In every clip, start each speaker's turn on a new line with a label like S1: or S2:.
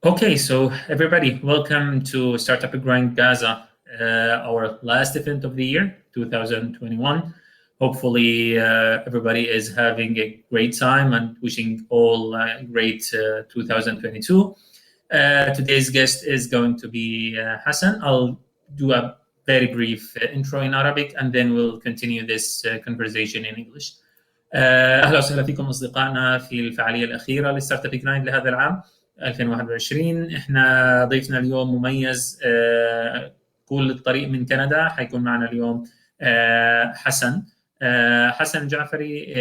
S1: Okay, so everybody, welcome to Startup Grind Gaza, our last event of the year, 2021. Hopefully, everybody is having a great time and wishing all great 2022. Today's guest is going to be Hassan. I'll do a very brief intro in Arabic and then we'll continue this conversation in English. اهلا وسهلا فيكم اصدقائنا في الفعاليه الاخيره لستارت اب جرايند لهذا العام 2021. احنا ضيفنا اليوم مميز كل الطريق من كندا. حيكون معنا اليوم حسن حسن جعفري،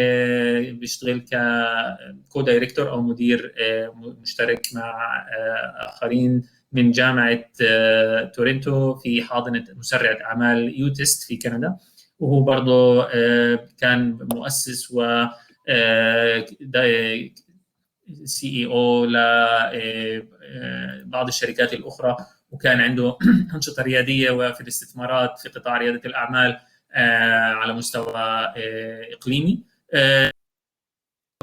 S1: بيشتغل ككو دايركتور او مدير مشترك مع اخرين من جامعه تورنتو في حاضنه مسرعه اعمال يوتست في كندا. وهو برضه كان مؤسس و سي او لبعض الشركات الاخرى، وكان عنده انشطه رياديه وفي الاستثمارات في قطاع رياده الاعمال على مستوى اقليمي.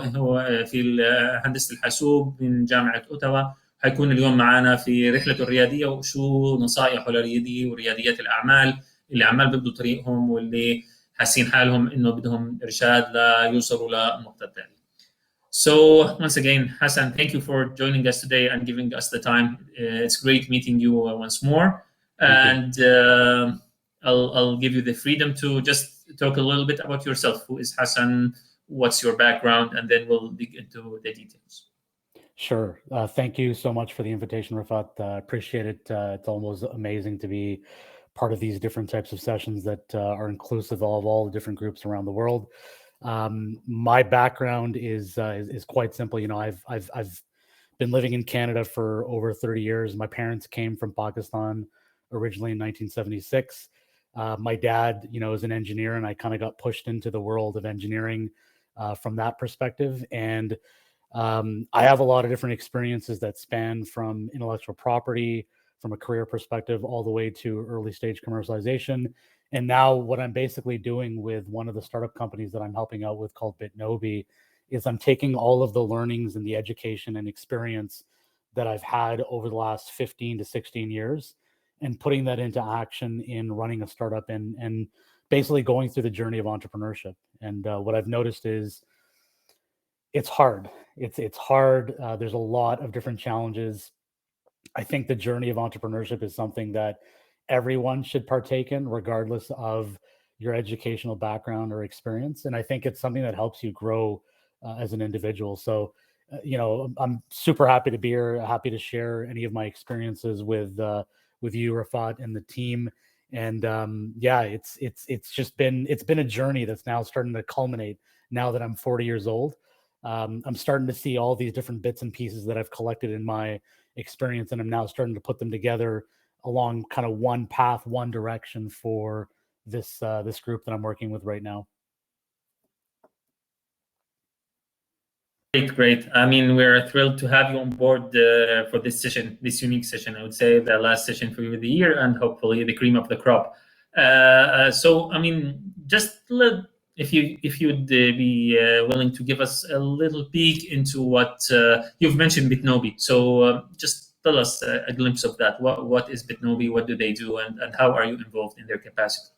S1: هو في هندسه الحاسوب من جامعه اوتاوا. حيكون اليوم معنا في رحلته الرياديه وشو نصائحه لريادي ورياديات الاعمال اللي عمال بيبدوا طريقهم واللي حاسين حالهم انه بدهم ارشاد ليوصلوا للنقطه التاليه. So once again, Hassan, thank you for joining us today and giving us the time. It's great meeting you once more, and I'll give you the freedom to just talk a little bit about yourself. Who is Hassan? What's your background? And then we'll dig into the details.
S2: Sure. Thank you so much for the invitation, Rafat. Appreciate it. It's almost amazing to be part of these different types of sessions that are inclusive of all the different groups around the world. My background is quite simple. You know, I've been living in Canada for over 30 years. My parents came from Pakistan originally in 1976. My dad, you know, is an engineer, and I kind of got pushed into the world of engineering from that perspective. And I have a lot of different experiences that span from intellectual property, from a career perspective, all the way to early stage commercialization. And now what I'm basically doing with one of the startup companies that I'm helping out with called Bitnobi is I'm taking all of the learnings and the education and experience that I've had over the last 15 to 16 years and putting that into action in running a startup and basically going through the journey of entrepreneurship. And what I've noticed is it's hard. It's hard. There's a lot of different challenges. I think the journey of entrepreneurship is something that everyone should partake in, regardless of your educational background or experience. And I think it's something that helps you grow as an individual. So, you know, I'm super happy to be here, happy to share any of my experiences with you, Rafat, and the team. And yeah, it's been a journey that's now starting to culminate now that I'm 40 years old. I'm starting to see all these different bits and pieces that I've collected in my experience, and I'm now starting to put them together along kind of one path, one direction for this group that I'm working with right now.
S1: Great. I mean, we're thrilled to have you on board for this session, this unique session. I would say the last session for the year, and hopefully the cream of the crop. So, I mean, just if you'd be willing to give us a little peek into what you've mentioned, Bitnobi. So, just tell us a glimpse of that. What is Bitnobi? What do they do, and how are you involved in their capacity?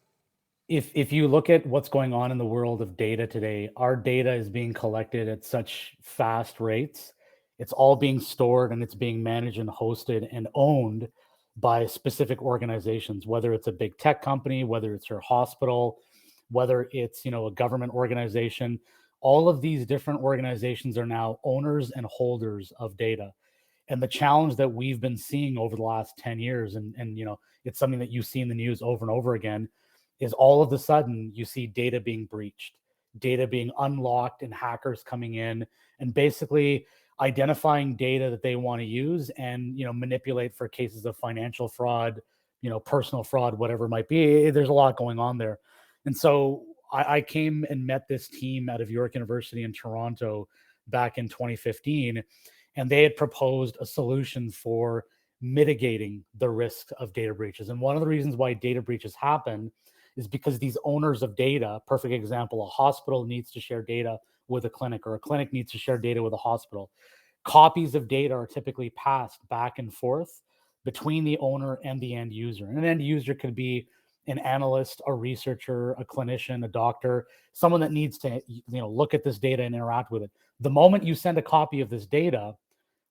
S2: If you look at what's going on in the world of data today, our data is being collected at such fast rates. It's all being stored and it's being managed and hosted and owned by specific organizations, whether it's a big tech company, whether it's your hospital, whether it's, you know, a government organization. All of these different organizations are now owners and holders of data. And the challenge that we've been seeing over the last 10 years, and you know, it's something that you see in the news over and over again, is all of a sudden you see data being breached, data being unlocked, and hackers coming in and basically identifying data that they want to use and, you know, manipulate for cases of financial fraud, you know, personal fraud, whatever it might be. There's a lot going on there. And so I came and met this team out of York University in Toronto back in 2015, and they had proposed a solution for mitigating the risk of data breaches. And one of the reasons why data breaches happen is because these owners of data, perfect example, a hospital needs to share data with a clinic, or a clinic needs to share data with a hospital. copies of data are typically passed back and forth between the owner and the end user. And an end user could be an analyst, a researcher, a clinician, a doctor, someone that needs to look at this data and interact with it. The moment you send a copy of this data,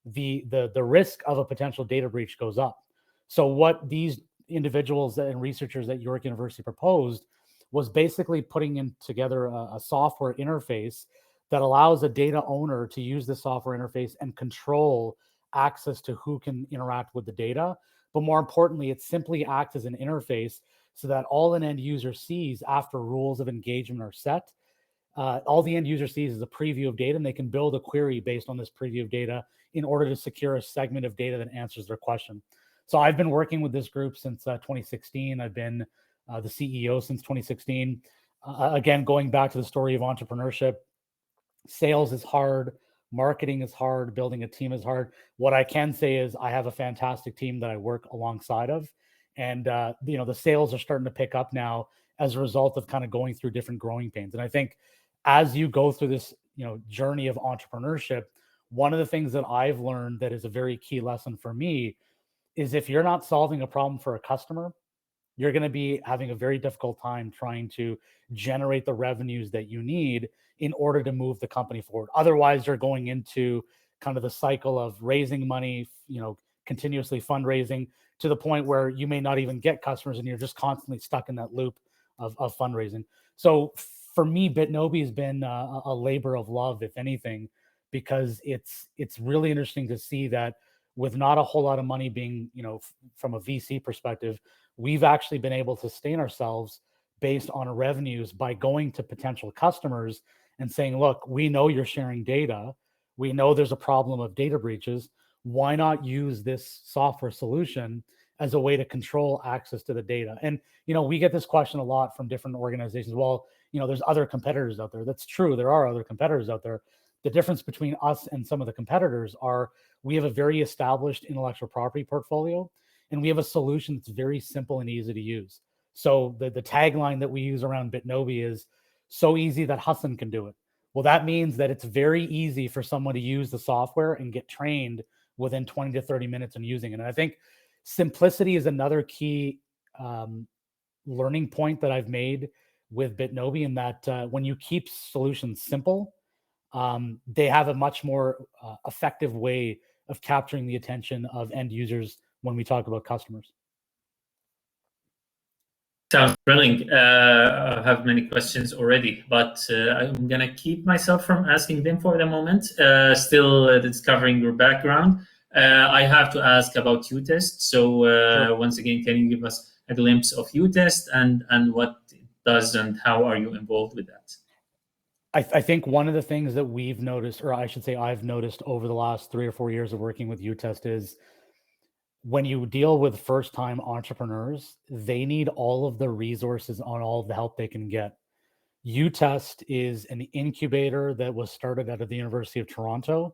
S2: the risk of a potential data breach goes up. So what these individuals and researchers at York University proposed was basically putting in together a software interface that allows a data owner to use the software interface and control access to who can interact with the data. But more importantly, it simply acts as an interface so that all an end user sees after rules of engagement are set, all the end user sees is a preview of data, and they can build a query based on this preview of data in order to secure a segment of data that answers their question. So I've been working with this group since 2016. I've been the CEO since 2016. Again, going back to the story of entrepreneurship, sales is hard, marketing is hard, building a team is hard. What I can say is I have a fantastic team that I work alongside of. And, the sales are starting to pick up now as a result of kind of going through different growing pains. And I think as you go through this, journey of entrepreneurship, one of the things that I've learned that is a very key lesson for me is if you're not solving a problem for a customer, you're going to be having a very difficult time trying to generate the revenues that you need in order to move the company forward. Otherwise, you're going into kind of the cycle of raising money, continuously fundraising to the point where you may not even get customers and you're just constantly stuck in that loop of fundraising. So for me, Bitnobi has been a labor of love, if anything, because it's really interesting to see that with not a whole lot of money being, from a VC perspective, we've actually been able to sustain ourselves based on revenues by going to potential customers and saying, look, we know you're sharing data. We know there's a problem of data breaches. Why not use this software solution as a way to control access to the data? And, we get this question a lot from different organizations. Well, there's other competitors out there. That's true. There are other competitors out there. The difference between us and some of the competitors are we have a very established intellectual property portfolio, and we have a solution that's very simple and easy to use. So the tagline that we use around Bitnobi is so easy that Hassan can do it. Well, that means that it's very easy for someone to use the software and get trained within 20 to 30 minutes in using it. And I think simplicity is another key learning point that I've made with Bitnobi, in that when you keep solutions simple, they have a much more effective way of capturing the attention of end users when we talk about customers.
S1: Sounds thrilling. I have many questions already, but I'm going to keep myself from asking them for the moment. Still discovering your background. I have to ask about Utest. So
S2: Sure.
S1: Once again, can you give us a glimpse of Utest and what it does and how are you involved with that?
S2: I think one of the things that we've noticed, or I should say I've noticed over the last 3 or 4 years of working with Utest, is when you deal with first-time entrepreneurs, they need all of the resources on all of the help they can get. Utest is an incubator that was started out of the University of Toronto.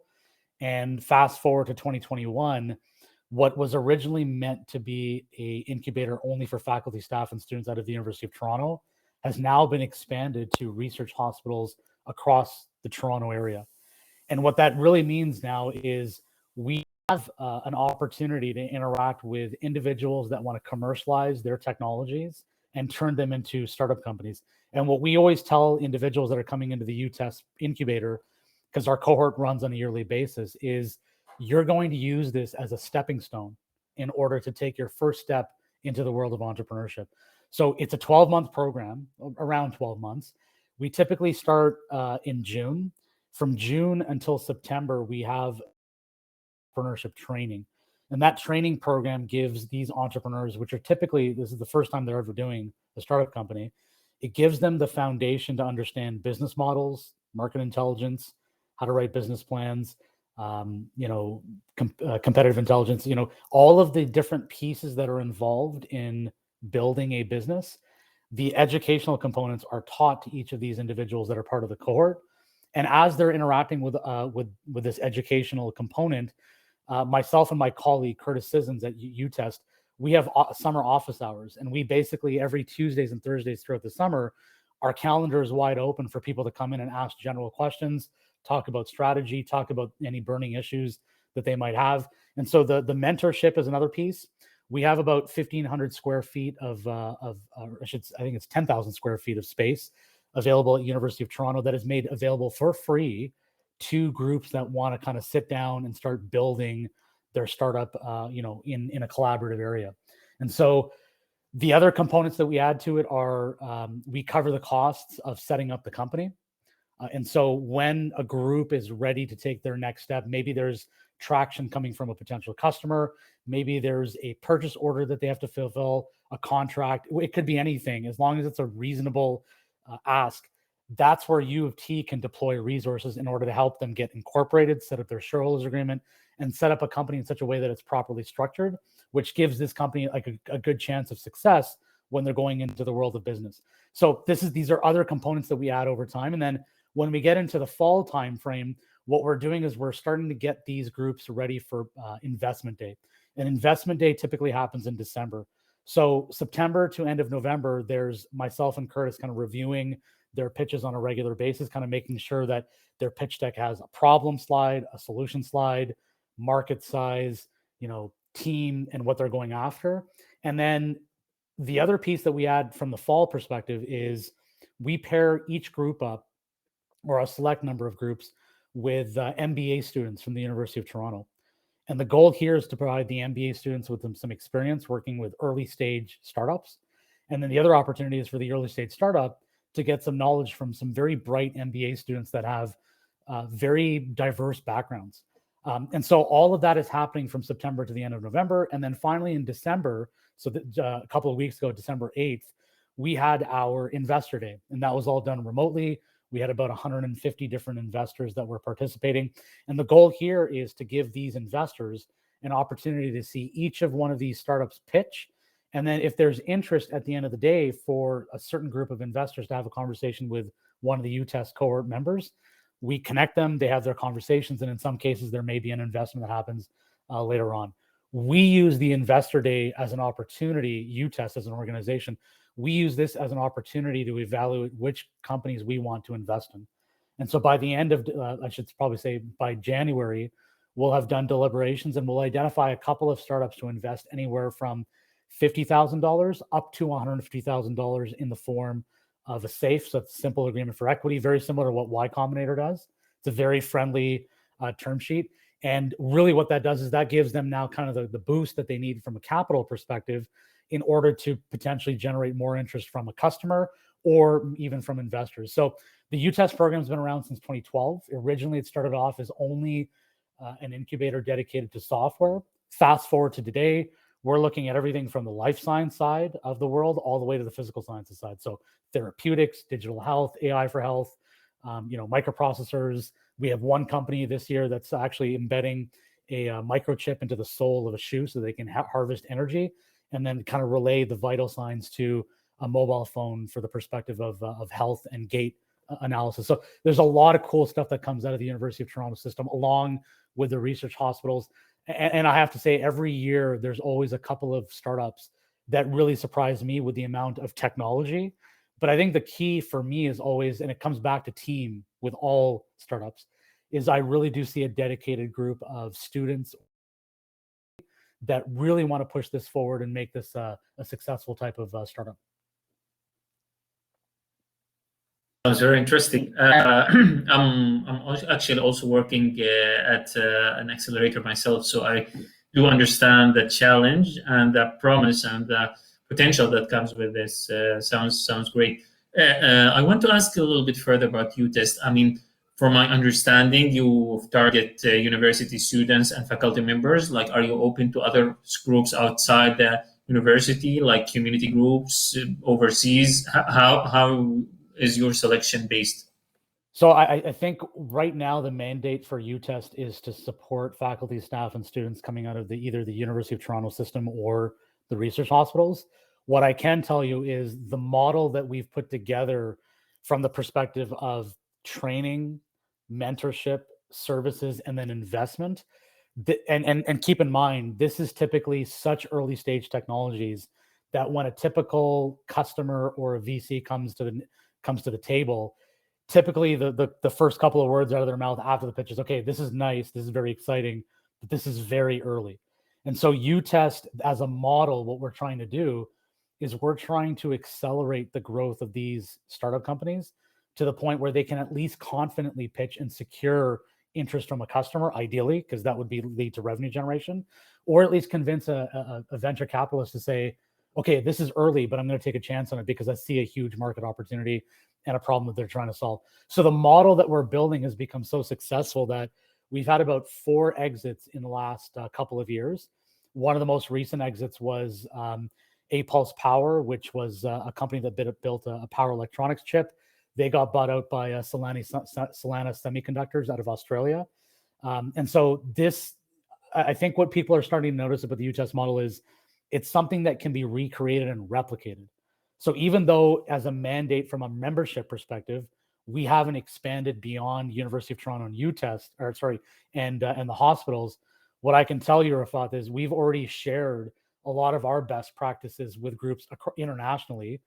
S2: And fast forward to 2021, what was originally meant to be an incubator only for faculty, staff, and students out of the University of Toronto has now been expanded to research hospitals across the Toronto area. And what that really means now is we have an opportunity to interact with individuals that want to commercialize their technologies and turn them into startup companies. And what we always tell individuals that are coming into the Utest incubator, because our cohort runs on a yearly basis, is you're going to use this as a stepping stone in order to take your first step into the world of entrepreneurship. So it's a 12-month program, around 12 months. We typically start in June. From June until September, we have entrepreneurship training. And that training program gives these entrepreneurs, which are typically, this is the first time they're ever doing a startup company, it gives them the foundation to understand business models, market intelligence, how to write business plans, competitive intelligence, all of the different pieces that are involved in building a business. The educational components are taught to each of these individuals that are part of the cohort. And as they're interacting with this educational component, myself and my colleague, Curtis Sissons at Utest, we have summer office hours. And we basically, every Tuesdays and Thursdays throughout the summer, Our calendar is wide open for people to come in and ask general questions, talk about strategy, talk about any burning issues that they might have. And so the mentorship is another piece. We have about 1,500 square feet I think it's 10,000 square feet of space available at University of Toronto that is made available for free to groups that want to kind of sit down and start building their startup, in a collaborative area. And so the other components that we add to it are we cover the costs of setting up the company. And so when a group is ready to take their next step, maybe there's traction coming from a potential customer, maybe there's a purchase order that they have to fulfill, a contract, it could be anything, as long as it's a reasonable ask. That's where U of T can deploy resources in order to help them get incorporated, set up their shareholders agreement, and set up a company in such a way that it's properly structured, which gives this company like a good chance of success when they're going into the world of business. So these are other components that we add over time. And then when we get into the fall timeframe, what we're doing is we're starting to get these groups ready for investment day. And investment day typically happens in December. So September to end of November, there's myself and Curtis kind of reviewing their pitches on a regular basis, kind of making sure that their pitch deck has a problem slide, a solution slide, market size, team, and what they're going after. And then the other piece that we add from the fall perspective is we pair each group up, or a select number of groups, with MBA students from the University of Toronto. And the goal here is to provide the MBA students with some experience working with early stage startups. And then the other opportunity is for the early stage startup to get some knowledge from some very bright MBA students that have very diverse backgrounds. And so all of that is happening from September to the end of November. And then finally in December, so a couple of weeks ago, December 8th, we had our investor day, and that was all done remotely. We had about 150 different investors that were participating. And the goal here is to give these investors an opportunity to see each of one of these startups pitch. And then if there's interest at the end of the day for a certain group of investors to have a conversation with one of the Utest cohort members, we connect them, they have their conversations, and in some cases, there may be an investment that happens later on. We use the investor day as an opportunity, Utest as an organization, we use this as an opportunity to evaluate which companies we want to invest in. And so by the end of, I should probably say by January, we'll have done deliberations and we'll identify a couple of startups to invest anywhere from $50,000 up to $150,000 in the form of a SAFE, so it's a simple agreement for equity, very similar to what Y Combinator does. It's a very friendly term sheet. And really what that does is that gives them now kind of the boost that they need from a capital perspective in order to potentially generate more interest from a customer or even from investors. So the Utest program has been around since 2012. Originally, it started off as only an incubator dedicated to software. Fast forward to today, we're looking at everything from the life science side of the world all the way to the physical sciences side. So therapeutics, digital health, AI for health, microprocessors. We have one company this year that's actually embedding a microchip into the sole of a shoe so they can harvest energy and then kind of relay the vital signs to a mobile phone for the perspective of health and gait analysis. So there's a lot of cool stuff that comes out of the University of Toronto system, along with the research hospitals. And I have to say, every year, there's always a couple of startups that really surprise me with the amount of technology. But I think the key for me is always, and it comes back to team with all startups, is I really do see a dedicated group of students that really want to push this forward and make this a successful type of startup.
S1: Sounds very interesting. I'm actually also working at an accelerator myself, so I do understand the challenge and the promise and the potential that comes with this. Sounds great. I want to ask a little bit further about Utest. I mean, from my understanding, you target university students and faculty members. Like, are you open to other groups outside the university, like community groups overseas? How is your selection based?
S2: So I think right now the mandate for Utest is to support faculty, staff, and students coming out of either the University of Toronto system or the research hospitals. What I can tell you is the model that we've put together from the perspective of training, mentorship, services, and then investment. And keep in mind, this is typically such early stage technologies that when a typical customer or a VC comes comes to the table, typically the first couple of words out of their mouth after the pitch is, okay, this is nice, this is very exciting, but this is very early. And so Utest as a model, what we're trying to do is we're trying to accelerate the growth of these startup companies to the point where they can at least confidently pitch and secure interest from a customer, ideally, because that would lead to revenue generation, or at least convince a venture capitalist to say, okay, this is early, but I'm going to take a chance on it because I see a huge market opportunity and a problem that they're trying to solve. So the model that we're building has become so successful that we've had about 4 exits in the last couple of years. One of the most recent exits was A-Pulse Power, which was a company that built a power electronics chip. They got bought out by Solana Semiconductors out of Australia. And so I think what people are starting to notice about the Utest model is it's something that can be recreated and replicated. So even though as a mandate from a membership perspective, we haven't expanded beyond University of Toronto and Utest, and the hospitals, what I can tell you, Rafat, is we've already shared a lot of our best practices with groups internationally,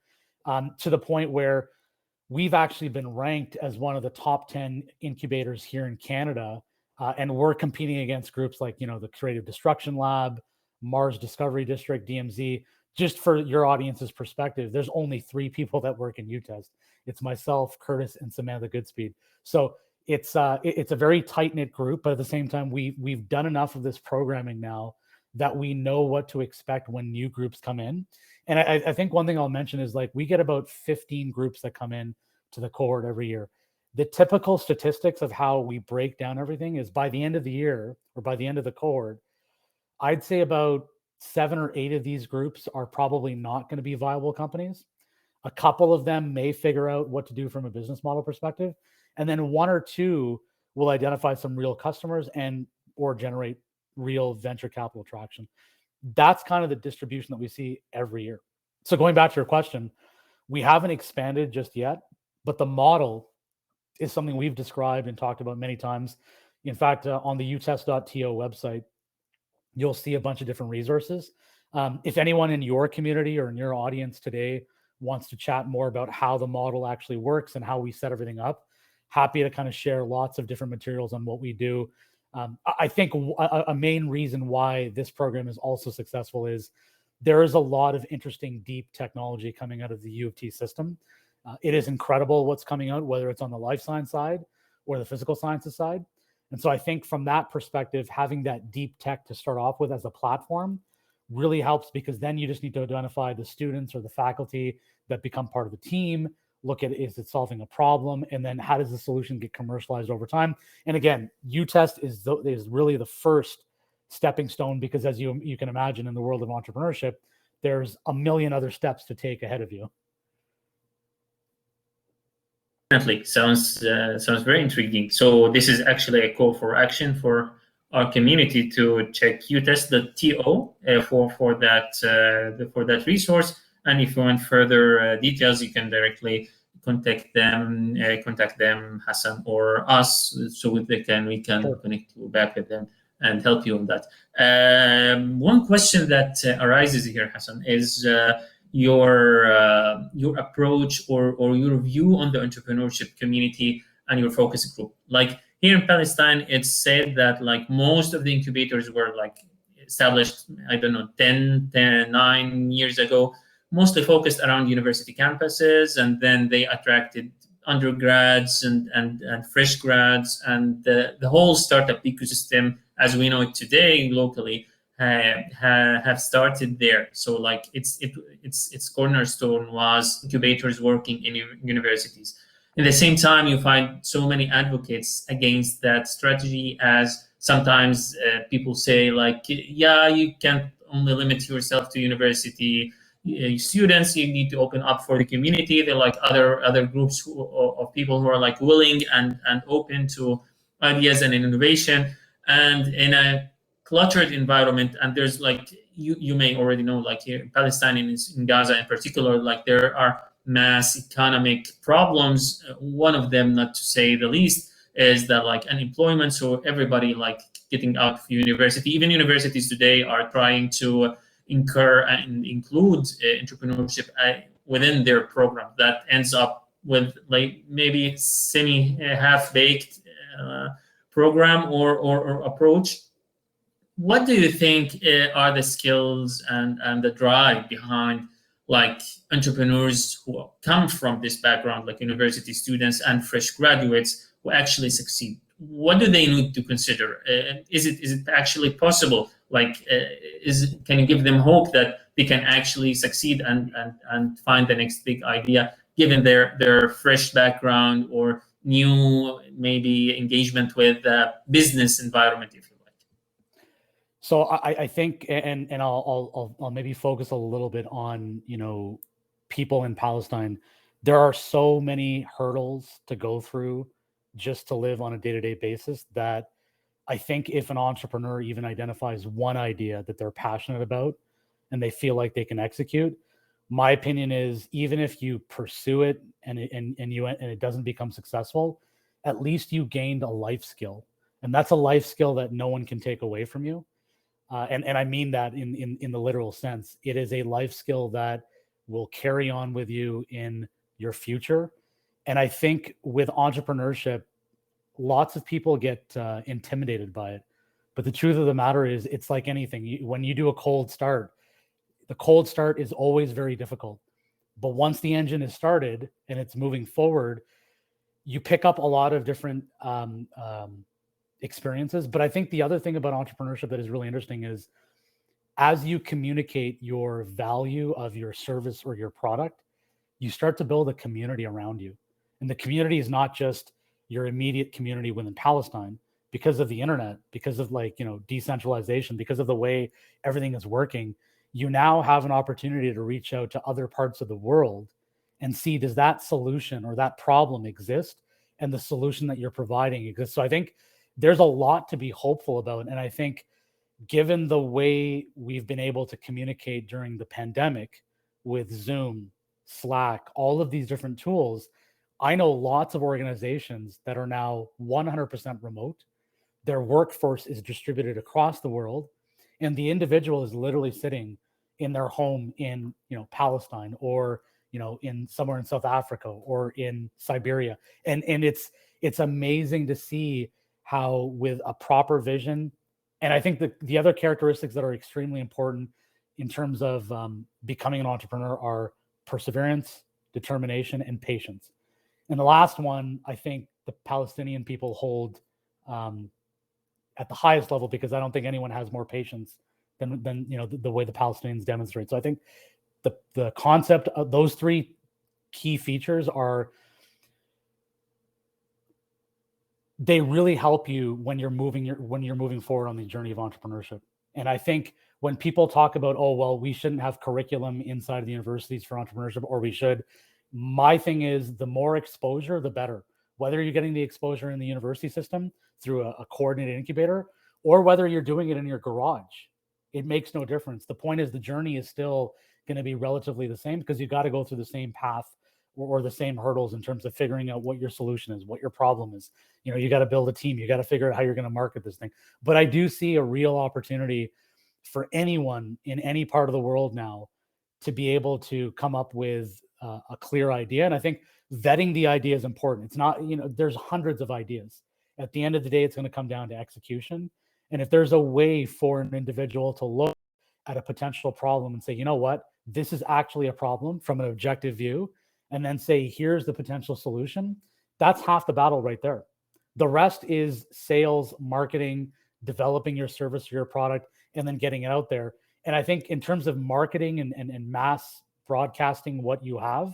S2: to the point where we've actually been ranked as one of the top 10 incubators here in Canada. And we're competing against groups like, the Creative Destruction Lab, Mars Discovery District, DMZ. Just for your audience's perspective, there's only 3 people that work in Utest. It's myself, Curtis, and Samantha Goodspeed. So it's a very tight-knit group, but at the same time, we've done enough of this programming now that we know what to expect when new groups come in. And I think one thing I'll mention is, like, we get about 15 groups that come in to the cohort every year. The typical statistics of how we break down everything is by the end of the year, or by the end of the cohort, I'd say about 7 or 8 of these groups are probably not going to be viable companies. A couple of them may figure out what to do from a business model perspective. And then 1 or 2 will identify some real customers or generate real venture capital traction. That's kind of the distribution that we see every year. So going back to your question, we haven't expanded just yet, but the model is something we've described and talked about many times. In fact, on the utest.to website, you'll see a bunch of different resources. If anyone in your community or in your audience today wants to chat more about how the model actually works and how we set everything up, happy to kind of share lots of different materials on what we do. I think a main reason why this program is also successful is there is a lot of interesting, deep technology coming out of the U of T system. It is incredible what's coming out, whether it's on the life science side or the physical sciences side. And so I think from that perspective, having that deep tech to start off with as a platform really helps, because then you just need to identify the students or the faculty that become part of the team, look at, is it solving a problem? And then how does the solution get commercialized over time? And again, Utest is really the first stepping stone, because as you can imagine, in the world of entrepreneurship, there's a million other steps to take ahead of you.
S1: Definitely sounds very intriguing. So this is actually a call for action for our community to check utest.to for that resource. And if you want further details, you can directly contact them, Hassan or us, so we can
S2: Sure.
S1: connect you back with them and help you on that. One question that arises here, Hassan, is your approach or your view on the entrepreneurship community and your focus group. Like here in Palestine, it's said that like most of the incubators were like established, 9 years ago, mostly focused around university campuses, and then they attracted undergrads and fresh grads, and the whole startup ecosystem as we know it today locally have started there. So like its cornerstone was incubators working in universities. At the same time, you find so many advocates against that strategy, as sometimes people say like, yeah, you can't only limit yourself to university students, you need to open up for the community. They're like other groups of people who are like willing and open to ideas and innovation. And in a cluttered environment, and there's like you may already know, like here in Palestine, in Gaza in particular, like there are mass economic problems. One of them, not to say the least, is that like unemployment. So everybody like getting out of university, even universities today are trying to incur and include entrepreneurship within their program. That ends up with like maybe semi half-baked program or approach. What do you think are the skills and the drive behind like entrepreneurs who come from this background, like university students and fresh graduates who actually succeed? What do they need to consider? Is it actually possible? Like, can you give them hope that they can actually succeed and find the next big idea, given their fresh background or new maybe engagement with the business environment, if you like?
S2: So I think, and I'll maybe focus a little bit on, people in Palestine. There are so many hurdles to go through just to live on a day-to-day basis that I think if an entrepreneur even identifies one idea that they're passionate about and they feel like they can execute, my opinion is even if you pursue it and it doesn't become successful, at least you gained a life skill, and that's a life skill that no one can take away from you. And I mean that in the literal sense. It is a life skill that will carry on with you in your future. And I think with entrepreneurship, lots of people get intimidated by it. But the truth of the matter is, it's like anything. When you do a cold start, the cold start is always very difficult. But once the engine is started and it's moving forward, you pick up a lot of different experiences. But I think the other thing about entrepreneurship that is really interesting is as you communicate your value of your service or your product, you start to build a community around you. And the community is not just your immediate community within Palestine. Because of the internet, because of decentralization, because of the way everything is working, you now have an opportunity to reach out to other parts of the world and see, does that solution or that problem exist, and the solution that you're providing exists. So I think there's a lot to be hopeful about. And I think given the way we've been able to communicate during the pandemic with Zoom, Slack, all of these different tools, I know lots of organizations that are now 100% remote. Their workforce is distributed across the world, and the individual is literally sitting in their home in Palestine, or in somewhere in South Africa or in Siberia. And it's amazing to see how, with a proper vision, and I think the other characteristics that are extremely important in terms of becoming an entrepreneur are perseverance, determination, and patience. And the last one, I think the Palestinian people hold at the highest level, because I don't think anyone has more patience than the way the Palestinians demonstrate. So I think the concept of those three key features they really help you when you're moving forward on the journey of entrepreneurship. And I think when people talk about, oh, well, we shouldn't have curriculum inside of the universities for entrepreneurship, or we should, my thing is, the more exposure, the better. Whether you're getting the exposure in the university system through a coordinated incubator, or whether you're doing it in your garage, it makes no difference. The point is, the journey is still going to be relatively the same, because you've got to go through the same path or the same hurdles in terms of figuring out what your solution is, what your problem is. You got to build a team. You got to figure out how you're going to market this thing. But I do see a real opportunity for anyone in any part of the world now to be able to come up with a clear idea. And I think vetting the idea is important. It's not, there's hundreds of ideas. At the end of the day, it's going to come down to execution. And if there's a way for an individual to look at a potential problem and say, you know what, this is actually a problem from an objective view, and then say, here's the potential solution, that's half the battle right there. The rest is sales, marketing, developing your service or your product, and then getting it out there. And I think in terms of marketing and mass broadcasting what you have,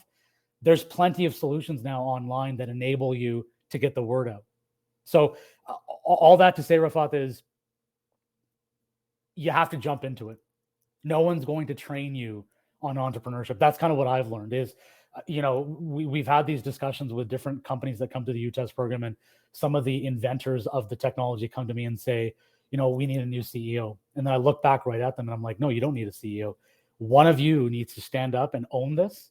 S2: there's plenty of solutions now online that enable you to get the word out. So all that to say, Rafat, is you have to jump into it. No one's going to train you on entrepreneurship. That's kind of what I've learned is, we've had these discussions with different companies that come to the Utest program, and some of the inventors of the technology come to me and say, we need a new CEO. And then I look back right at them and I'm like, no, you don't need a CEO. One of you needs to stand up and own this.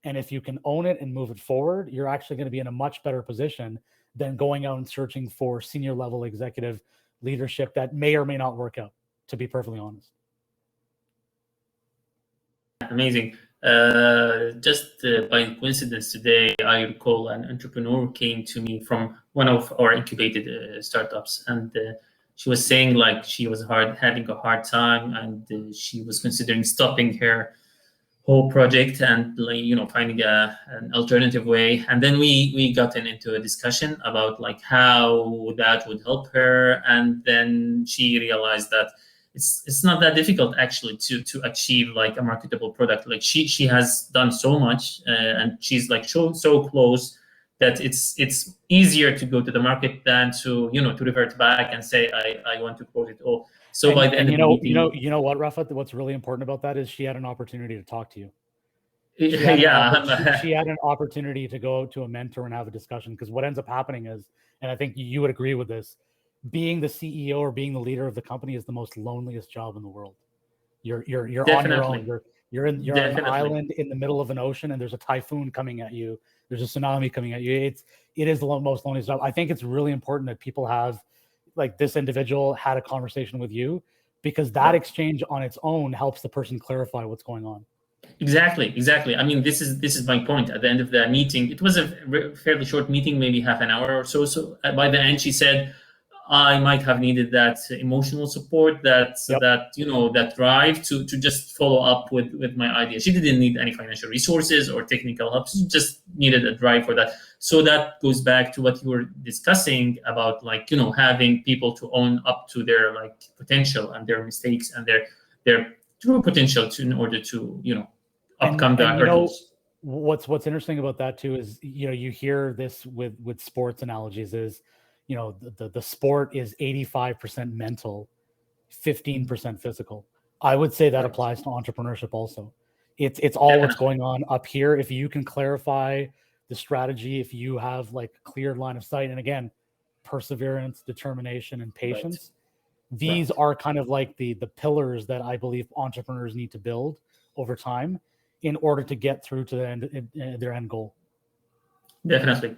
S2: And if you can own it and move it forward, you're actually going to be in a much better position than going out and searching for senior level executive leadership that may or may not work out, to be perfectly honest.
S1: Amazing. By coincidence today, I recall an entrepreneur came to me from one of our incubated startups, and she was saying like she was having a hard time, and she was considering stopping her whole project and like, finding an alternative way. And then we gotten into a discussion about like how that would help her, and then she realized that it's not that difficult actually to achieve like a marketable product. Like she has done so much, and she's like so close that it's easier to go to the market than to revert back and say I want to close it all. So by the end of the meeting,
S2: you know what, Rafa, what's really important about that is she had an opportunity to talk to you.
S1: yeah,
S2: She had an opportunity to go to a mentor and have a discussion, because what ends up happening is, and I think you would agree with this, being the CEO or being the leader of the company is the most loneliest job in the world. You're on your own. You're on an island in the middle of an ocean, and there's a typhoon coming at you. There's a tsunami coming at you. It is the most loneliest job. I think it's really important that people have, like this individual had a conversation with you, because that exchange on its own helps the person clarify what's going on.
S1: Exactly. I mean, this is my point. At the end of the meeting, it was a fairly short meeting, maybe half an hour or so. So by the end, she said, "I might have needed that emotional support, that drive to just follow up with my idea." She didn't need any financial resources or technical help. She just needed a drive for that. So that goes back to what you were discussing about, like having people to own up to their like potential and their mistakes and their true potential in order to upcome the hurdles.
S2: What's interesting about that too is you hear this with sports analogies is the sport is 85% mental, 15% physical. I would say that applies to entrepreneurship also. It's all what's going on up here. If you can clarify the strategy, if you have like a clear line of sight, and again, perseverance, determination, and patience, these are kind of like the pillars that I believe entrepreneurs need to build over time in order to get through to their end goal.
S1: Definitely.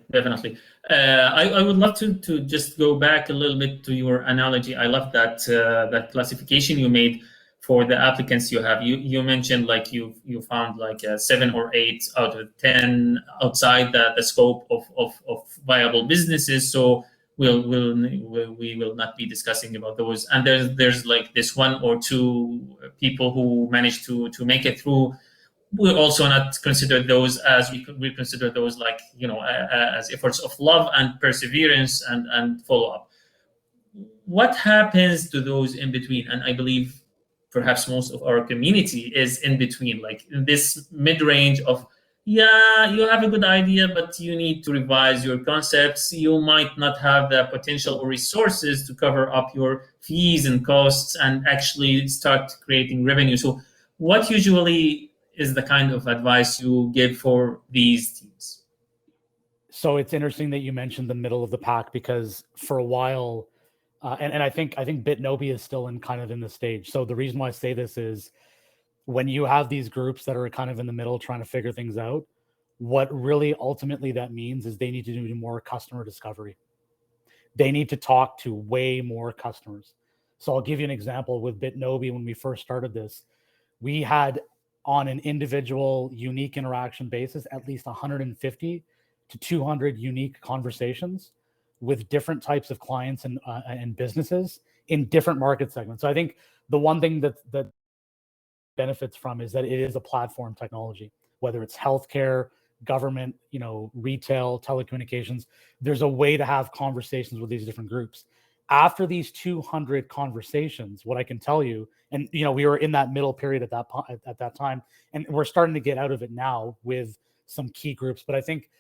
S1: I would love to just go back a little bit to your analogy. I love that classification you made for the applicants you have. You mentioned like you found like 7 or 8 out of 10 outside the scope of viable businesses. So we will not be discussing about those. And there's like this 1 or 2 people who managed to make it through. We also not consider those as we consider those like as efforts of love and perseverance and follow up. What happens to those in between? And I believe perhaps most of our community is in between, like in this mid-range of you have a good idea, but you need to revise your concepts. You might not have the potential or resources to cover up your fees and costs and actually start creating revenue. So what usually is the kind of advice you give for these teams?
S2: So it's interesting that you mentioned the middle of the pack, because for a while, and I think Bitnobi is still in the stage. So the reason why I say this is when you have these groups that are kind of in the middle trying to figure things out, what really ultimately that means is they need to do more customer discovery. They need to talk to way more customers. So I'll give you an example with Bitnobi. When we first started this, we had on an individual unique interaction basis at least 150 to 200 unique conversations with different types of clients and businesses in different market segments. So I think the one thing that benefits from is that it is a platform technology, whether it's healthcare, government, retail, telecommunications. There's a way to have conversations with these different groups. After these 200 conversations, what I can tell you, and we were in that middle period at that time, and we're starting to get out of it now with some key groups. But I think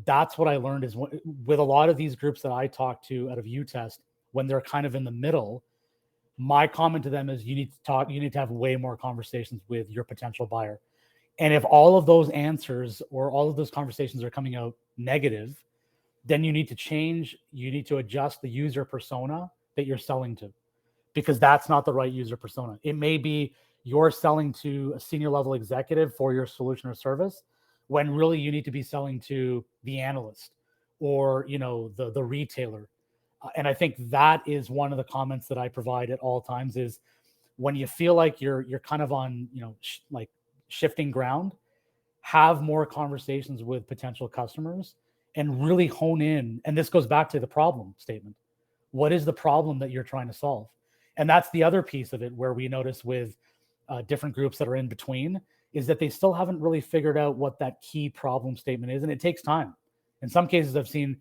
S2: that's what I learned is with a lot of these groups that I talk to out of Utest, when they're kind of in the middle, my comment to them is you need to have way more conversations with your potential buyer. And if all of those answers or all of those conversations are coming out negative, then you need to change, you need to adjust the user persona that you're selling to, because that's not the right user persona. It may be you're selling to a senior level executive for your solution or service, when really you need to be selling to the analyst or the retailer. And I think that is one of the comments that I provide at all times is when you feel like you're kind of on like shifting ground, have more conversations with potential customers and really hone in. And this goes back to the problem statement. What is the problem that you're trying to solve? And that's the other piece of it where we notice with different groups that are in between is that they still haven't really figured out what that key problem statement is. And it takes time. In some cases, I've seen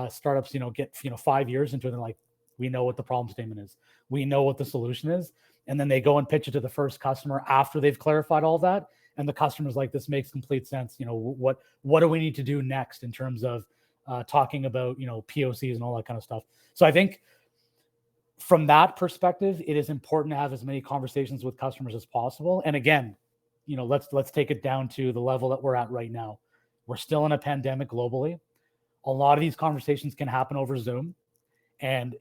S2: startups, get, 5 years into it and like, we know what the problem statement is. We know what the solution is. And then they go and pitch it to the first customer after they've clarified all that. And the customer's like, this makes complete sense. What do we need to do next in terms of talking about, POCs and all that kind of stuff. So I think from that perspective, it is important to have as many conversations with customers as possible. And again, let's take it down to the level that we're at right now. We're still in a pandemic globally. A lot of these conversations can happen over Zoom and,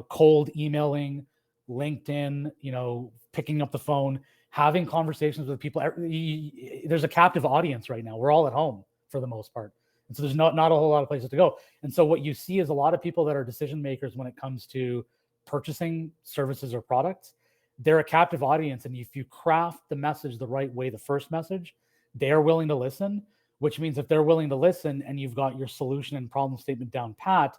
S2: cold emailing, LinkedIn, picking up the phone, having conversations with people. There's a captive audience right now. We're all at home for the most part. And so there's not a whole lot of places to go. And so what you see is a lot of people that are decision makers when it comes to purchasing services or products. They're a captive audience. And if you craft the message the right way, the first message, they are willing to listen, which means if they're willing to listen and you've got your solution and problem statement down pat,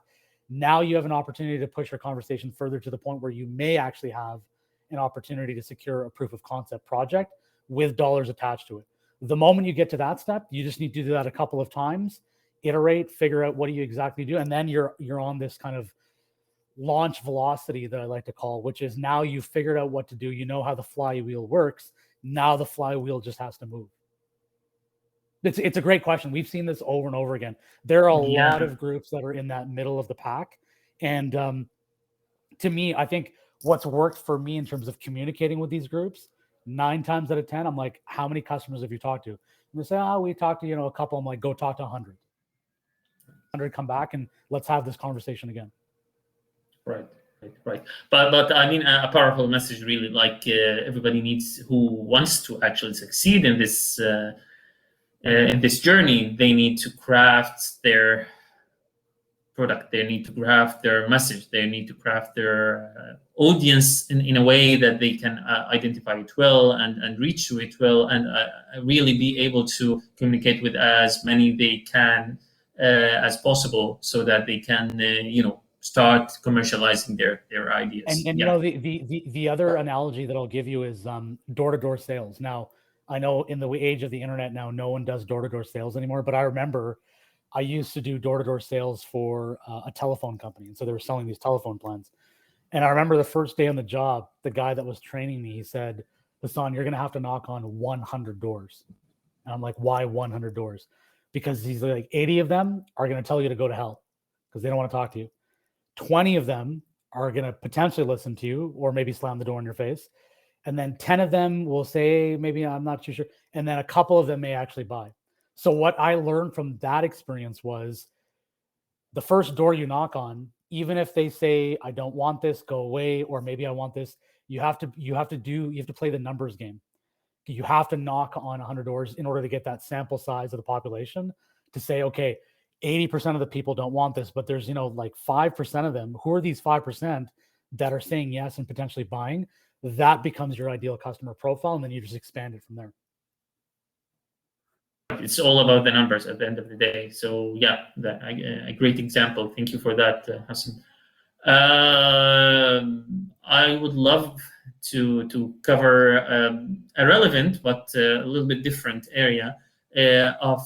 S2: now you have an opportunity to push your conversation further to the point where you may actually have an opportunity to secure a proof of concept project with dollars attached to it. The moment you get to that step, you just need to do that a couple of times, iterate, figure out what do you exactly do. And then you're on this kind of launch velocity that I like to call, which is now you've figured out what to do. You know how the flywheel works. Now the flywheel just has to move. It's a great question. We've seen this over and over again. There are a lot of groups that are in that middle of the pack. And to me, I think what's worked for me in terms of communicating with these groups, 9 times out of 10, I'm like, how many customers have you talked to? And they say, we talked to, a couple. I'm like, go talk to 100. 100, come back and let's have this conversation again.
S1: Right. But I mean, a powerful message, really, like everybody needs, who wants to actually succeed in this journey, they need to craft their product, they need to craft their message, they need to craft their audience in a way that they can identify it well and reach to it well, and really be able to communicate with as many they can as possible, so that they can start commercializing their ideas.
S2: And the other analogy that I'll give you is door-to-door sales. Now, I know in the age of the internet now, no one does door-to-door sales anymore, but I remember I used to do door-to-door sales for a telephone company. And so they were selling these telephone plans. And I remember the first day on the job, the guy that was training me, he said, Hassan, you're going to have to knock on 100 doors. And I'm like, why 100 doors? Because he's like, 80 of them are going to tell you to go to hell because they don't want to talk to you. 20 of them are going to potentially listen to you or maybe slam the door in your face. And then 10 of them will say, maybe I'm not too sure. And then a couple of them may actually buy. So what I learned from that experience was the first door you knock on, even if they say, I don't want this, go away, or maybe I want this, you have to play the numbers game. You have to knock on 100 doors in order to get that sample size of the population to say, okay, 80% of the people don't want this, but there's, like 5% of them. Who are these 5% that are saying yes and potentially buying? That becomes your ideal customer profile. And then you just expand it from there.
S1: It's all about the numbers at the end of the day. So yeah, a great example. Thank you for that, Hassan. I would love to cover a relevant but a little bit different area of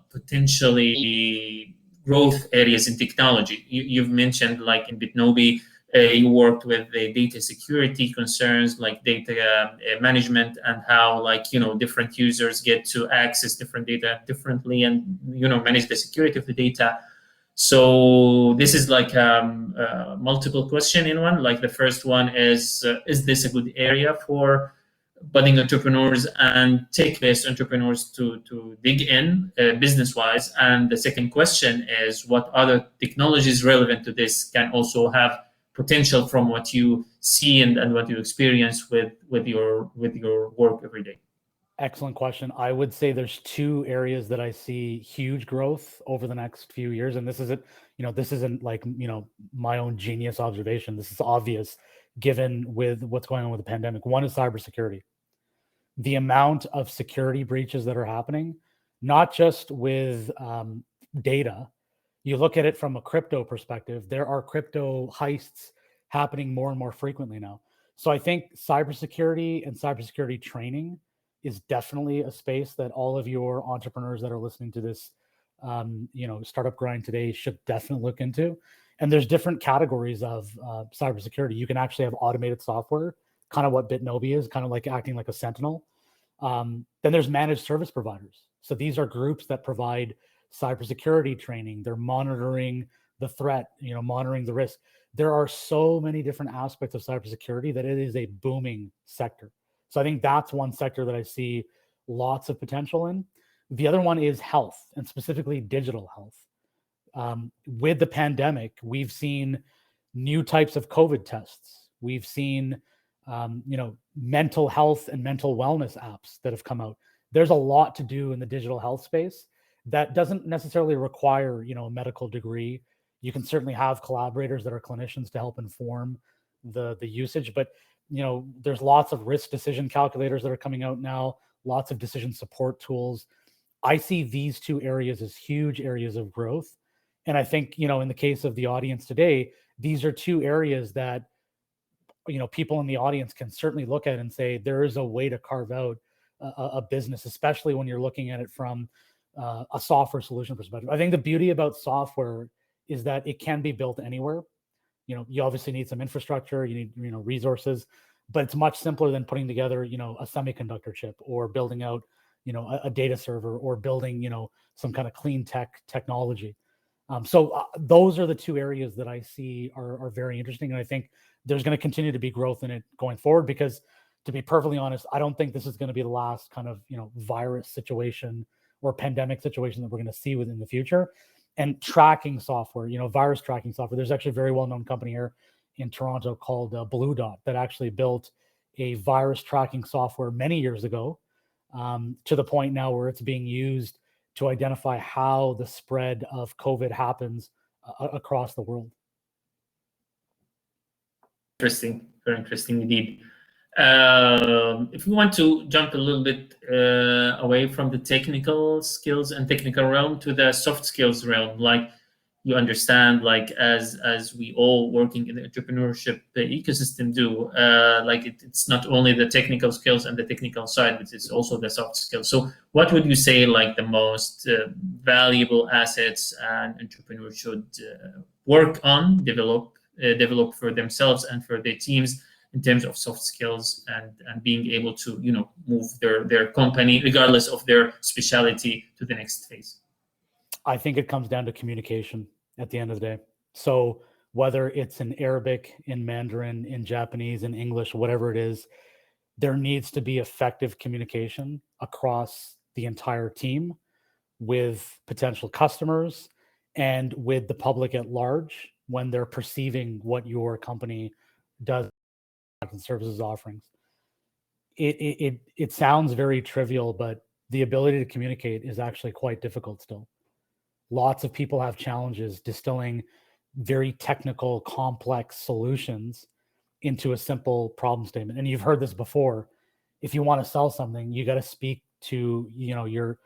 S1: potentially growth areas in technology. You've mentioned, like in Bitnobi, you worked with the data security concerns, like data management, and how different users get to access different data differently, and manage the security of the data. So this is like multiple question in one. Like the first one is this a good area for budding entrepreneurs and tech-based entrepreneurs to dig in business-wise? And the second question is, what other technologies relevant to this can also have potential from what you see and what you experience with your work every day?
S2: Excellent question. I would say there's 2 areas that I see huge growth over the next few years. And this isn't, this isn't like, my own genius observation. This is obvious given with what's going on with the pandemic. One is cybersecurity. the amount of security breaches that are happening, not just with data. You look at it from a crypto perspective, there are crypto heists happening more and more frequently now. So I think cybersecurity and cybersecurity training is definitely a space that all of your entrepreneurs that are listening to this, startup grind today should definitely look into. And there's different categories of cybersecurity. You can actually have automated software, kind of what Bitnobi is, kind of like acting like a sentinel. Then there's managed service providers. So these are groups that provide cybersecurity training. They're monitoring the threat, monitoring the risk. There are so many different aspects of cybersecurity that it is a booming sector. So I think that's one sector that I see lots of potential in. The other one is health, and specifically digital health. With the pandemic, we've seen new types of COVID tests. We've seen, mental health and mental wellness apps that have come out. There's a lot to do in the digital health space that doesn't necessarily require, a medical degree. You can certainly have collaborators that are clinicians to help inform the usage, but there's lots of risk decision calculators that are coming out now, lots of decision support tools. I see these two areas as huge areas of growth. And I think, in the case of the audience today, these are two areas that, people in the audience can certainly look at and say, there is a way to carve out a business, especially when you're looking at it from a software solution perspective. I think the beauty about software is that it can be built anywhere. You obviously need some infrastructure, you need, resources, but it's much simpler than putting together, a semiconductor chip, or building out, a data server, or building, some kind of clean technology. So those are the two areas that I see are very interesting. And I think there's going to continue to be growth in it going forward, because to be perfectly honest, I don't think this is going to be the last kind of, virus situation or pandemic situation that we're going to see within the future. And tracking software, virus tracking software. There's actually a very well-known company here in Toronto called Blue Dot that actually built a virus tracking software many years ago, to the point now where it's being used to identify how the spread of COVID happens across the world.
S1: Interesting, very interesting indeed. If we want to jump a little bit away from the technical skills and technical realm to the soft skills realm, like you understand, like as we all working in the entrepreneurship ecosystem do, it's not only the technical skills and the technical side, but it's also the soft skills. So what would you say like the most valuable assets an entrepreneur should work on, develop for themselves and for their teams in terms of soft skills and being able to move their company regardless of their specialty to the next phase?
S2: I think it comes down to communication at the end of the day. So whether it's in Arabic, in Mandarin, in Japanese, in English, whatever it is, there needs to be effective communication across the entire team with potential customers and with the public at large when they're perceiving what your company does and services offerings. It sounds very trivial, but the ability to communicate is actually quite difficult still. Lots of people have challenges distilling very technical, complex solutions into a simple problem statement. And you've heard this before. If you want to sell something, you got to speak to your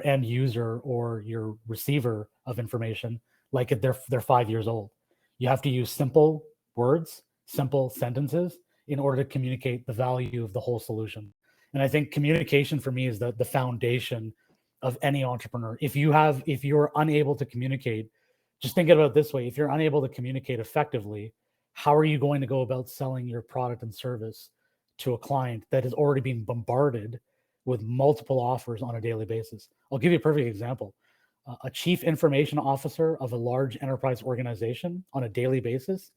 S2: end user or your receiver of information like they're 5 years old. You have to use simple words, simple sentences in order to communicate the value of the whole solution. And I think communication for me is the foundation of any entrepreneur. If you're unable to communicate, just think about it this way. If you're unable to communicate effectively, how are you going to go about selling your product and service to a client that has already been bombarded with multiple offers on a daily basis? I'll give you a perfect example. A chief information officer of a large enterprise organization on a daily basis,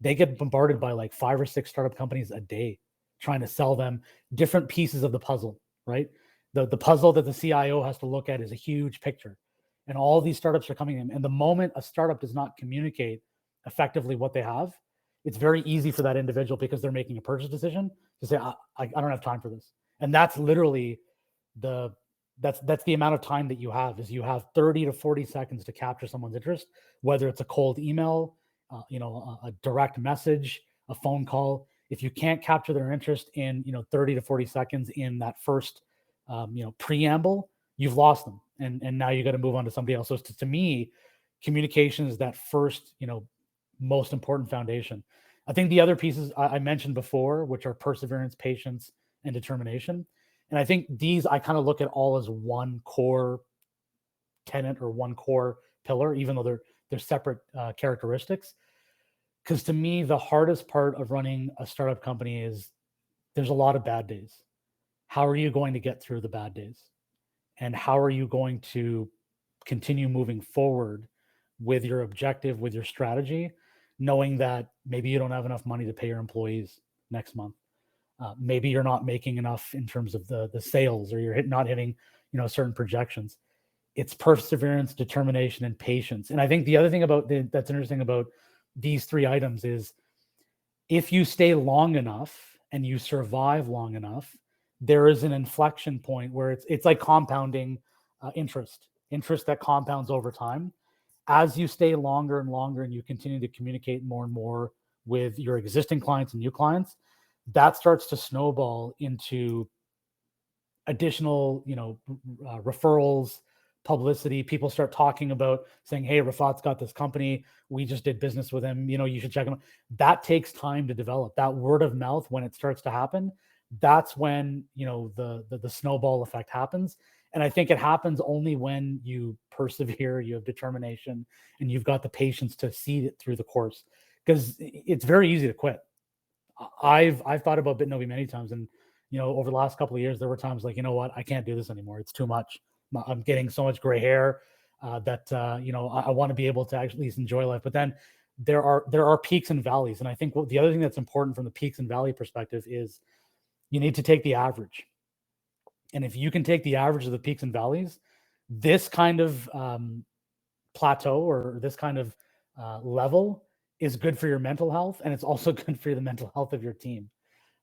S2: they get bombarded by like 5 or 6 startup companies a day trying to sell them different pieces of the puzzle, right? The puzzle that the CIO has to look at is a huge picture, and all these startups are coming in. And the moment a startup does not communicate effectively what they have, it's very easy for that individual, because they're making a purchase decision, to say, I don't have time for this. And that's literally that's the amount of time that you have. Is you have 30 to 40 seconds to capture someone's interest, whether it's a cold email, a direct message, a phone call. If you can't capture their interest in 30 to 40 seconds in that first preamble, you've lost them, and now you got to move on to somebody else. So to me, communication is that first most important foundation. I think the other pieces I mentioned before, which are perseverance, patience, and determination. And I think these I kind of look at all as one core tenet or one core pillar, even though they're separate characteristics. Because to me, the hardest part of running a startup company is there's a lot of bad days. How are you going to get through the bad days? And how are you going to continue moving forward with your objective, with your strategy, knowing that maybe you don't have enough money to pay your employees next month? Maybe you're not making enough in terms of the sales, or you're not hitting certain projections. It's perseverance, determination, and patience. And I think the other thing that's interesting about these three items is if you stay long enough and you survive long enough, there is an inflection point where it's like compounding interest that compounds over time. As you stay longer and longer and you continue to communicate more and more with your existing clients and new clients, that starts to snowball into additional referrals, publicity. People start talking about saying, hey, Rafat's got this company, we just did business with him, you should check him out. That takes time to develop. That word of mouth, when it starts to happen, that's when the snowball effect happens. And I think it happens only when you persevere, you have determination, and you've got the patience to see it through the course, because it's very easy to quit. I've thought about Bitnobi many times, and over the last couple of years, there were times like, what, I can't do this anymore. It's too much. I'm getting so much gray hair that I want to be able to at least enjoy life. But then there are peaks and valleys, and I think the other thing that's important from the peaks and valley perspective is you need to take the average. And if you can take the average of the peaks and valleys, this kind of plateau or this kind of level is good for your mental health, and it's also good for the mental health of your team,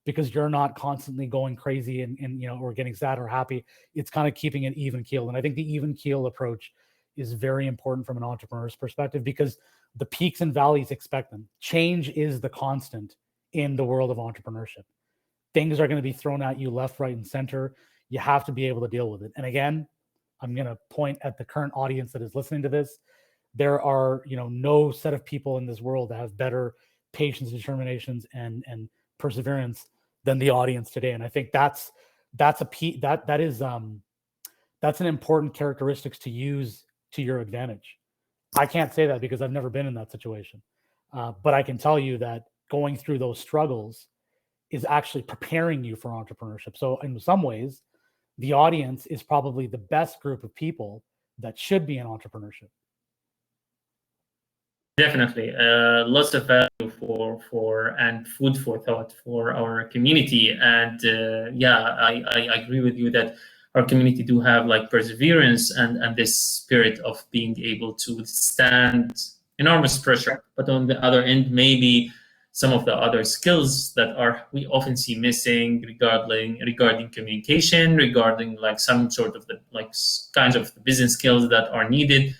S2: because you're not constantly going crazy and or getting sad or happy. It's kind of keeping it even keeled. And I think the even keel approach is very important from an entrepreneur's perspective, because the peaks and valleys expect them. Change is the constant in the world of entrepreneurship. Things are going to be thrown at you left, right, and center. You have to be able to deal with it. And again, I'm going to point at the current audience that is listening to this. There are, no set of people in this world that have better patience, determinations, and perseverance than the audience today. And I think that's an important characteristics to use to your advantage. I can't say that because I've never been in that situation, but I can tell you that going through those struggles is actually preparing you for entrepreneurship. So in some ways, the audience is probably the best group of people that should be in entrepreneurship.
S1: Definitely, lots of value for and food for thought for our community. And I agree with you that our community do have like perseverance and this spirit of being able to withstand enormous pressure. But on the other end, maybe some of the other skills that we often see missing regarding communication, regarding like some sort of kinds of the business skills that are needed.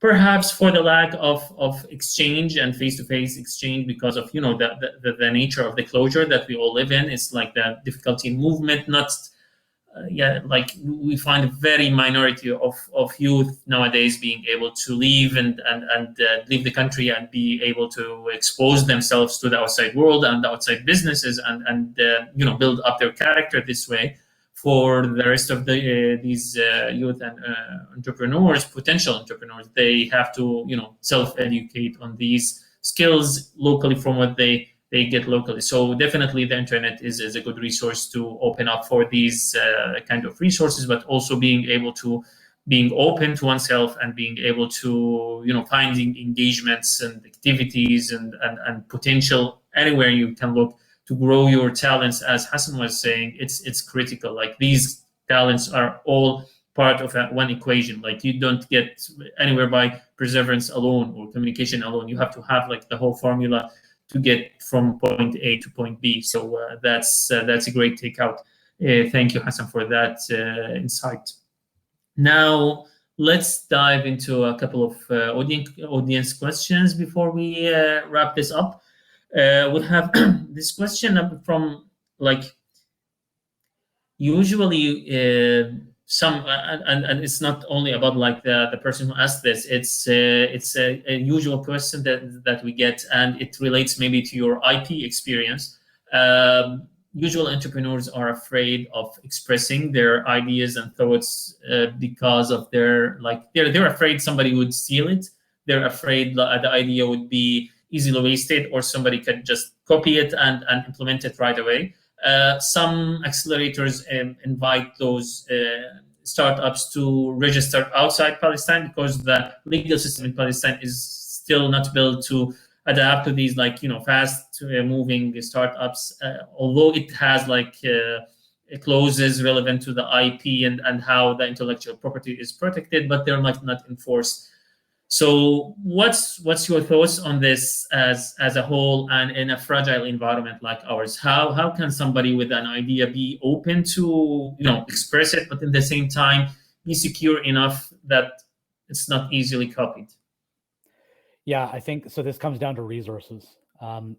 S1: Perhaps for the lack of exchange and face-to-face exchange, because of the nature of the closure that we all live in. It's like the difficulty in movement. Like we find a very minority of youth nowadays being able to leave and leave the country and be able to expose themselves to the outside world and the outside businesses and build up their character this way. For the rest of these youth and potential entrepreneurs, they have to self-educate on these skills locally from what they get locally. So definitely the internet is a good resource to open up for these kind of resources, but also being open to oneself and being able to finding engagements and activities and potential anywhere you can look to grow your talents. As Hassan was saying, it's critical. Like these talents are all part of one equation. Like you don't get anywhere by perseverance alone or communication alone. You have to have like the whole formula to get from point A to point B. So that's a great takeout. Thank you, Hassan, for that insight. Now let's dive into a couple of audience questions before we wrap this up. We'll have this question up from like usually some and it's not only about like the person who asked this. It's a usual question that we get, and it relates maybe to your IP experience. Usual entrepreneurs are afraid of expressing their ideas and thoughts because of their like they're afraid somebody would steal it. They're afraid the idea would be easily wasted, or somebody could just copy it and implement it right away. Some accelerators invite those startups to register outside Palestine because the legal system in Palestine is still not built to adapt to these like fast moving startups. Although it has like clauses relevant to the IP and how the intellectual property is protected, but they're like not enforced. So what's your thoughts on this as a whole, and in a fragile environment like ours? How can somebody with an idea be open to express it, but at the same time be secure enough that it's not easily copied?
S2: Yeah, I think so. This comes down to resources.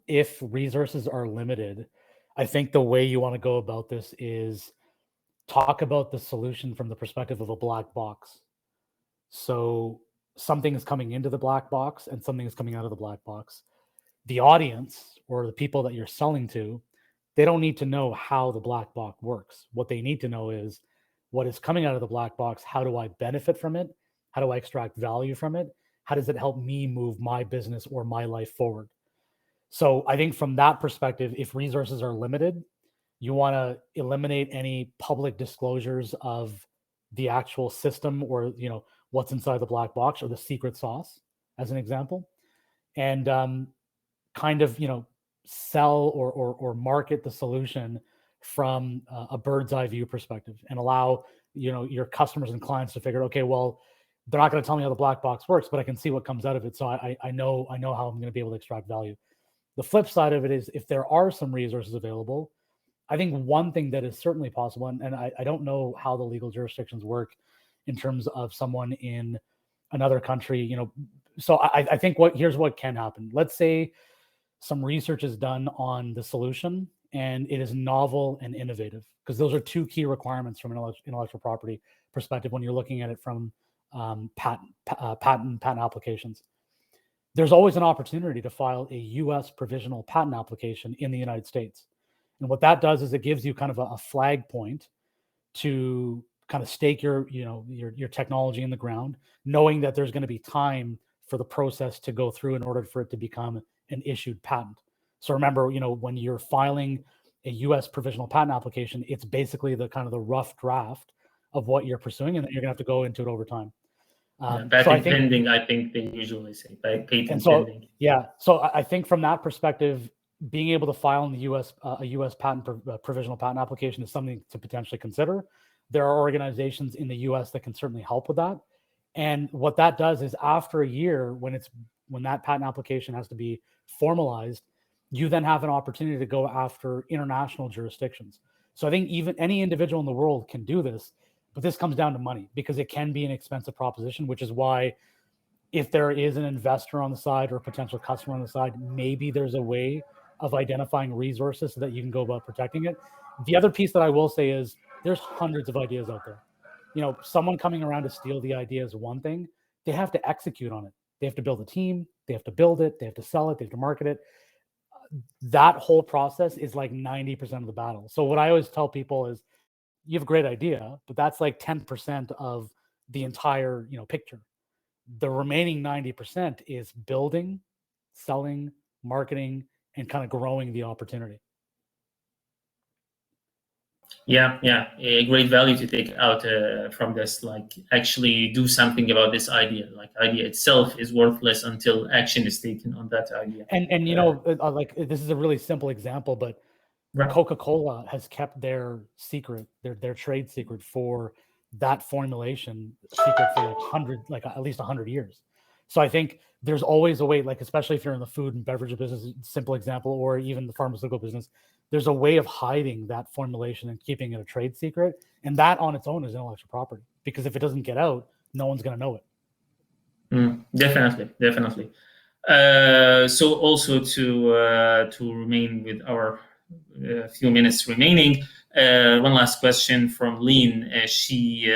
S2: If resources are limited, I think the way you want to go about this is talk about the solution from the perspective of a black box. So something is coming into the black box and something is coming out of the black box. The audience or the people that you're selling to, they don't need to know how the black box works. What they need to know is what is coming out of the black box. How do I benefit from it? How do I extract value from it? How does it help me move my business or my life forward? So I think from that perspective, if resources are limited, you want to eliminate any public disclosures of the actual system or what's inside the black box or the secret sauce, as an example, and kind of sell or market the solution from a bird's eye view perspective, and allow your customers and clients to figure, okay, well, they're not going to tell me how the black box works, but I can see what comes out of it, so I know how I'm going to be able to extract value. The flip side of it is, if there are some resources available, I think one thing that is certainly possible, and I don't know how the legal jurisdictions work in terms of someone in another country, so I think here's what can happen. Let's say some research is done on the solution and it is novel and innovative, because those are two key requirements from an intellectual property perspective when you're looking at it from patent applications. There's always an opportunity to file a U.S. provisional patent application in the United States. And what that does is it gives you kind of a flag point to kind of stake your technology in the ground, knowing that there's going to be time for the process to go through in order for it to become an issued patent. So remember, when you're filing a U.S. provisional patent application, it's basically the kind of the rough draft of what you're pursuing, and then you're going to have to go into it over time.
S1: Patent pending, I think they usually say patent pending.
S2: Yeah, so I think from that perspective, being able to file in the U.S. A U.S. provisional patent application is something to potentially consider. There are organizations in the U.S. that can certainly help with that. And what that does is, after a year, when that patent application has to be formalized, you then have an opportunity to go after international jurisdictions. So I think even any individual in the world can do this, but this comes down to money, because it can be an expensive proposition, which is why, if there is an investor on the side or a potential customer on the side, maybe there's a way of identifying resources so that you can go about protecting it. The other piece that I will say is, there's hundreds of ideas out there. Someone coming around to steal the idea is one thing. They have to execute on it. They have to build a team. They have to build it. They have to sell it. They have to market it. That whole process is like 90% of the battle. So what I always tell people is, you have a great idea, but that's like 10% of the entire picture. The remaining 90% is building, selling, marketing, and kind of growing the opportunity.
S1: Yeah, a great value to take out from this. Like, actually do something about this idea. Like, idea itself is worthless until action is taken on that idea.
S2: And like, this is a really simple example, but right. Coca-Cola has kept their secret, their trade secret for that formulation secret for like at least 100 years. So I think there's always a way, like, especially if you're in the food and beverage business, simple example, or even the pharmaceutical business, there's a way of hiding that formulation and keeping it a trade secret. And that on its own is intellectual property, because if it doesn't get out, no one's going to know it.
S1: Definitely. So also to remain with our few minutes remaining, one last question from Lean. She's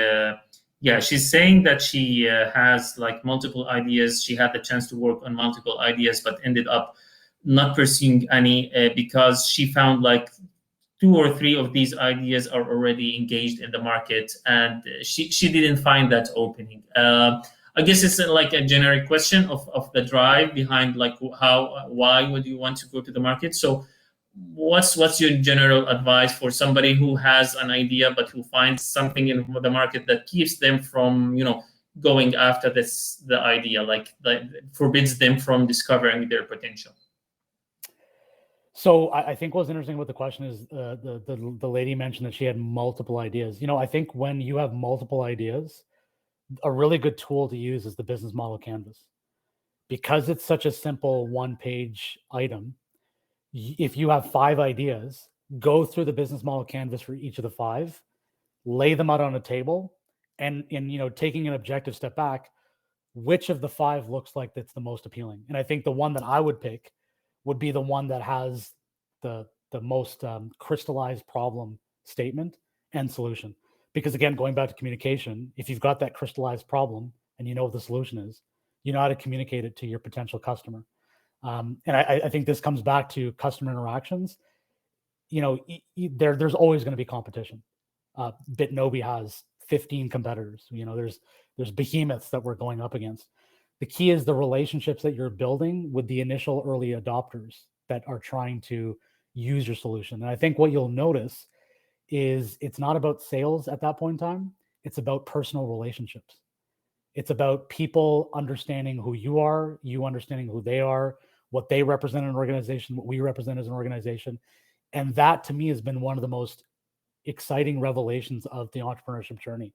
S1: saying that she has like multiple ideas. She had the chance to work on multiple ideas, but ended up not pursuing any because she found like 2 or 3 of these ideas are already engaged in the market, and she didn't find that opening. I guess it's like a generic question of the drive behind like why would you want to go to the market. So what's your general advice for somebody who has an idea but who finds something in the market that keeps them from going after the idea, like that forbids them from discovering their potential?
S2: So I think what's interesting with the question is the lady mentioned that she had multiple ideas. I think when you have multiple ideas, a really good tool to use is the business model canvas. Because it's such a simple one-page item, if you have 5 ideas, go through the business model canvas for each of the 5, lay them out on a table, and taking an objective step back, which of the 5 looks like that's the most appealing? And I think the one that I would pick would be the one that has the most crystallized problem statement and solution. Because again, going back to communication, if you've got that crystallized problem and you know what the solution is, you know how to communicate it to your potential customer. And I think this comes back to customer interactions. There's always going to be competition. Bitnobi has 15 competitors. There's behemoths that we're going up against. The key is the relationships that you're building with the initial early adopters that are trying to use your solution. And I think what you'll notice is it's not about sales at that point in time. It's about personal relationships. It's about people understanding who you are, you understanding who they are, what they represent in an organization, what we represent as an organization. And that to me has been one of the most exciting revelations of the entrepreneurship journey,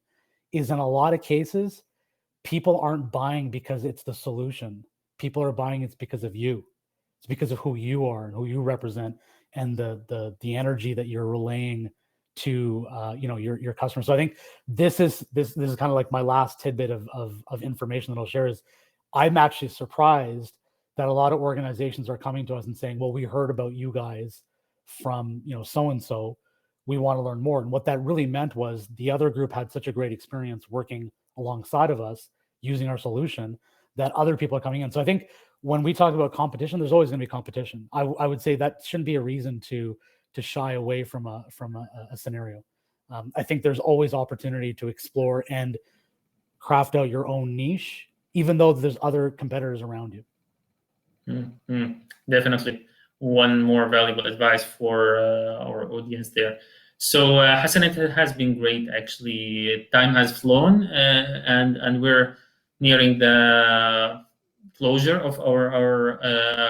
S2: is in a lot of cases, people aren't buying because it's the solution. People are buying it's because of you. It's because of who you are and who you represent, and the energy that you're relaying to your customers. So I think this is kind of like my last tidbit of information that I'll share is I'm actually surprised that a lot of organizations are coming to us and saying, well, we heard about you guys from so and so. We want to learn more. And what that really meant was the other group had such a great experience working alongside of us using our solution that other people are coming in. So I think when we talk about competition, there's always going to be competition. I would say that shouldn't be a reason to shy away from a scenario. I think there's always opportunity to explore and craft out your own niche, even though there's other competitors around you.
S1: Mm-hmm. Definitely. One more valuable advice for our audience there. So Hassan, it has been great. Actually, time has flown, and we're nearing the closure of our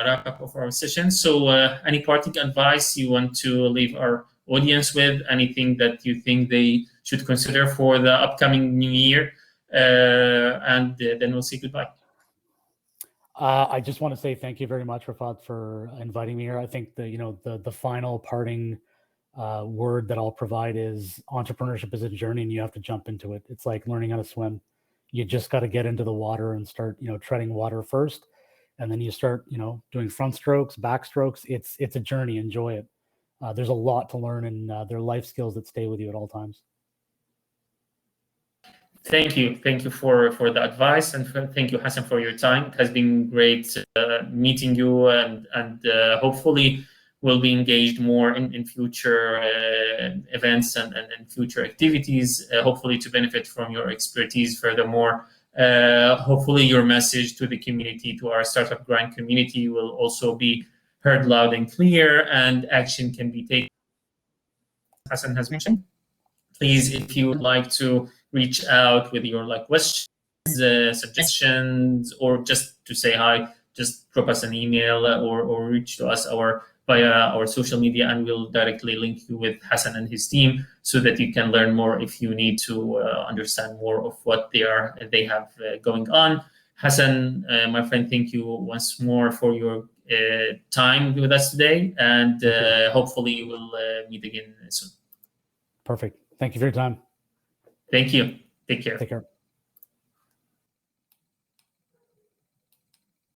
S1: wrap up of our session. So any parting advice you want to leave our audience with? Anything that you think they should consider for the upcoming new year? And then we'll say goodbye.
S2: I just want to say thank you very much, Rafat, for inviting me here. I think the final parting word that I'll provide is entrepreneurship is a journey, and you have to jump into it. It's like learning how to swim. You just got to get into the water and start, treading water first, and then you start, doing front strokes, back strokes. It's a journey. Enjoy it. There's a lot to learn, and there are life skills that stay with you at all times.
S1: Thank you for the advice, and thank you, Hassan, for your time. It has been great meeting you, and hopefully we'll be engaged more in future events and future activities, hopefully to benefit from your expertise furthermore. Hopefully your message to the community, to our startup grind community, will also be heard loud and clear, and action can be taken, Hassan has mentioned. Please, if you would like to reach out with your questions, suggestions, or just to say hi, just drop us an email or reach to us via our social media, and we'll directly link you with Hassan and his team so that you can learn more if you need to understand more of what they have going on. Hassan, my friend, thank you once more for your time with us today, and hopefully we'll meet again soon.
S2: Perfect. Thank you for your time.
S1: Thank you. Take care.
S2: Take care.